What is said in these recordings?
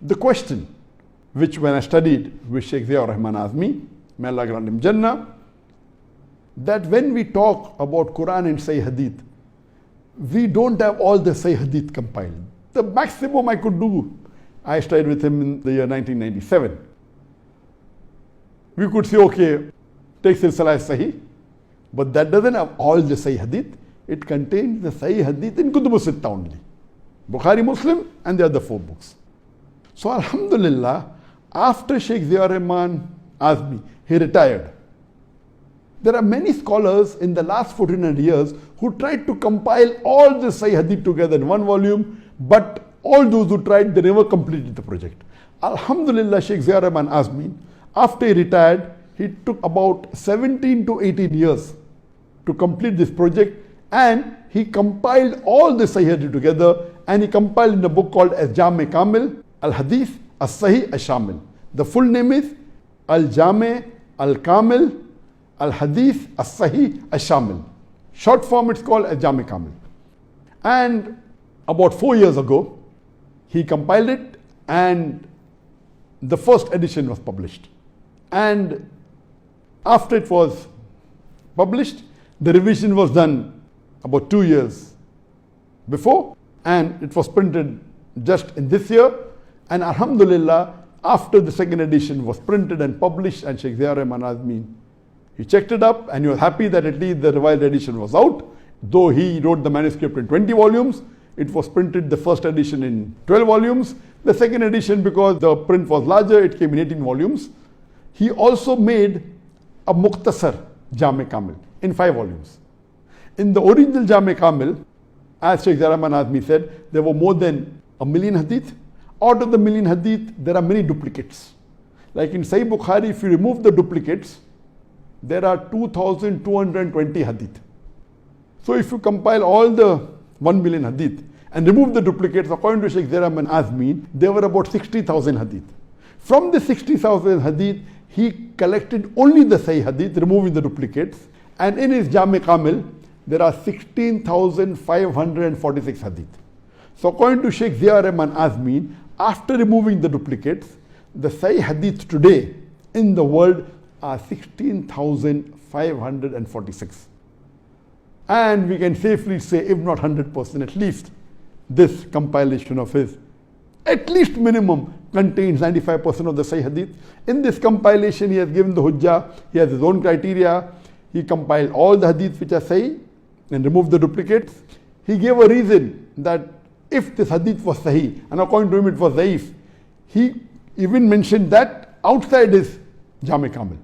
The question, which when I studied with Sheikh Ziaur Rahman Azmi, may Allah grant him Jannah, that when we talk about Quran and Sahih Hadith, we don't have all the Sahih Hadith compiled. The maximum I could do, I studied with him in the year 1997. We could say, okay, take Silsila as Sahih, but that doesn't have all the Sahih Hadith. It contains the Sahih Hadith in Kutub Sitta only. Bukhari, Muslim, and the other 4 books. So Alhamdulillah, after Sheikh Ziaur Rahman Azmi, he retired. There are many scholars in the last 1400 years who tried to compile all the Sahih Hadith together in one volume, but all those who tried, they never completed the project. Alhamdulillah, Sheikh Ziaur Rahman Azmi, after he retired, he took about 17 to 18 years to complete this project, and he compiled all the Sahih Hadith together, and he compiled in a book called Al-Jami Kamil, Al-Hadith, As-Sahih, Al-Shamil. The full name is Al-Jami, Al-Kamil, Al-Hadith, As-Sahih, Al-Shamil. Short form, it's called Al-Jami Kamil. And about 4 years ago, he compiled it, and the first edition was published. And after it was published, the revision was done about 2 years before, and it was printed just in this year. And Alhamdulillah, after the second edition was printed and published, and Sheikh Ziaur Rahman Azmi, he checked it up and he was happy that at least the revised edition was out. Though he wrote the manuscript in 20 volumes, it was printed, the first edition, in 12 volumes. The second edition, because the print was larger, it came in 18 volumes. He also made a Mukhtasar Jami Kamil in 5 volumes. In the original Jami Kamil, as Sheikh Ziaur Rahman Azmi said, there were more than 1 million hadith. Out of the 1 million hadith, there are many duplicates. Like in Sahih Bukhari, if you remove the duplicates, there are 2,220 hadith. So if you compile all the 1 million hadith and remove the duplicates, according to Sheikh Ziaur Rahman Azmi, there were about 60,000 hadith. From the 60,000 hadith, he collected only the Sahih hadith, removing the duplicates. And in his Jami Kamil, there are 16,546 hadith. So according to Sheikh Ziaur Rahman Azmi, after removing the duplicates, the Sahih hadith today in the world are 16,546. And we can safely say, if not 100%, at least this compilation of his, at least minimum, contains 95% of the Sahih hadith. In this compilation, he has given the hujjah, he has his own criteria. He compiled all the hadith which are Sahih and removed the duplicates. He gave a reason that if this hadith was Sahih, and according to him it was Zaif, he even mentioned that outside his Jami Kamil.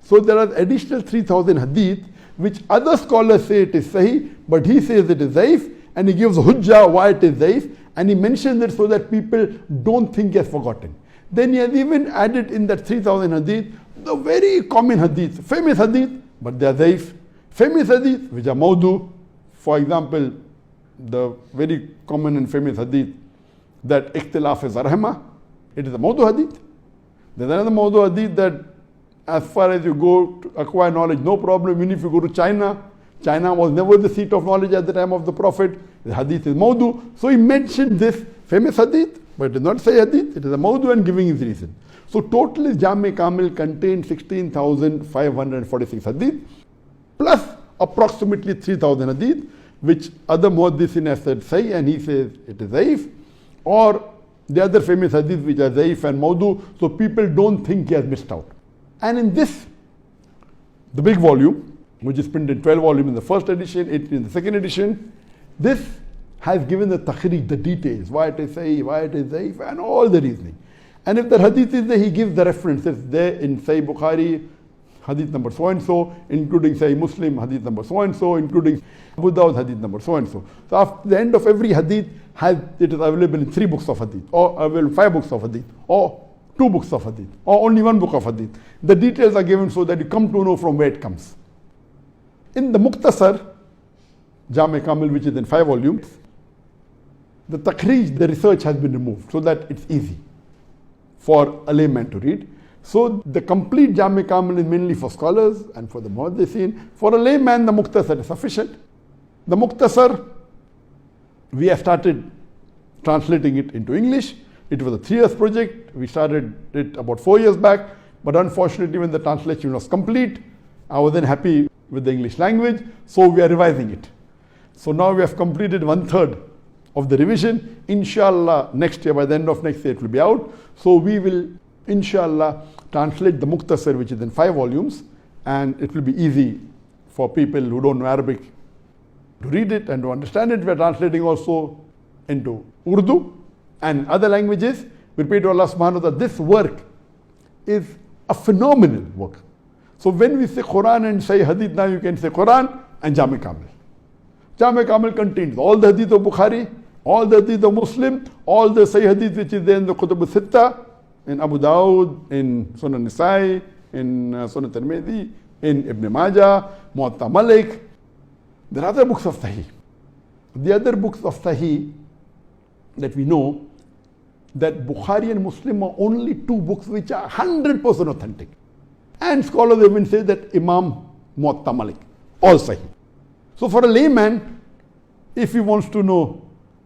So there are additional 3,000 hadith which other scholars say it is Sahih, but he says it is Zaif, and he gives hujjah why it is Zaif, and he mentions it so that people don't think he has forgotten. Then he has even added in that 3,000 hadith the very common hadith, famous hadith, but they are Zaif. Famous hadith which are Mawdu. For example, the very common and famous hadith that ikhtilaf is rahmah, it is a Mawdu hadith. There's another Mawdu hadith that as far as you go to acquire knowledge, no problem. Even if you go to China, China was never the seat of knowledge at the time of the Prophet. The hadith is Mawdu. So he mentioned this famous hadith, but it is not Sahih hadith, it is a Mawdu, and giving his reason. So total his Jami Kamil contains 16,546 hadith, plus approximately 3,000 hadith, which other muhaddithin have said Sahih, and he says it is Zaif, or the other famous hadith which are Zaif and Mawdu, so people don't think he has missed out. And in this, the big volume, which is printed in 12 volumes in the first edition, 18 in the second edition, this has given the takhrij, the details, why it is Sahih, why it is Zaif, and all the reasoning. And if the hadith is there, he gives the references there in Sahih Bukhari, hadith number so and so, including Sahih Muslim, hadith number so and so, including Abu Dawud, hadith number so and so. So after the end of every hadith, it is available in 3 books of hadith, or available 5 books of hadith, or 2 books of hadith, or only 1 book of hadith. The details are given so that you come to know from where it comes. In the Mukhtasar Jami Kamil, which is in 5 volumes, the takhrij, the research has been removed so that it's easy for a layman to read. So the complete Jami Kamil is mainly for scholars and for the muhaddithin. For a layman, the Mukhtasar is sufficient. The Mukhtasar, we have started translating it into English. It was a 3 years project. We started it about 4 years back, but unfortunately when the translation was complete, I wasn't happy with the English language, so we are revising it. So now we have completed 1/3 of the revision. Inshallah, next year, by the end of next year, it will be out. So we will, inshallah, translate the Mukhtasar, which is in 5 volumes, and it will be easy for people who don't know Arabic to read it and to understand it. We are translating also into Urdu and other languages. We pray to Allah subhanahu wa ta'ala, this work is a phenomenal work. So when we say Quran and say Hadith, now you can say Quran and Jami Kamil. Jami Kamil contains all the Hadith of Bukhari, all the Hadith of Muslim, all the Sahih Hadith which is there in the Kutub al-Sitta, in Abu Dawud, in Sunan Nisai, in Sunan Tirmidhi, in Ibn Majah, Muwatta Malik. There are other books of Sahih. The other books of Sahih that we know, that Bukhari and Muslim are only 2 books which are 100% authentic. And scholars even say that Imam Muwatta Malik, all Sahih. So for a layman, if he wants to know,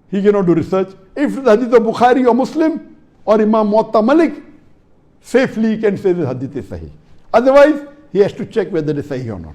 he cannot do research. If the Hadith of Bukhari or Muslim or Imam Muwatta Malik, safely he can say the Hadith is Sahih. Otherwise, he has to check whether it is Sahih or not.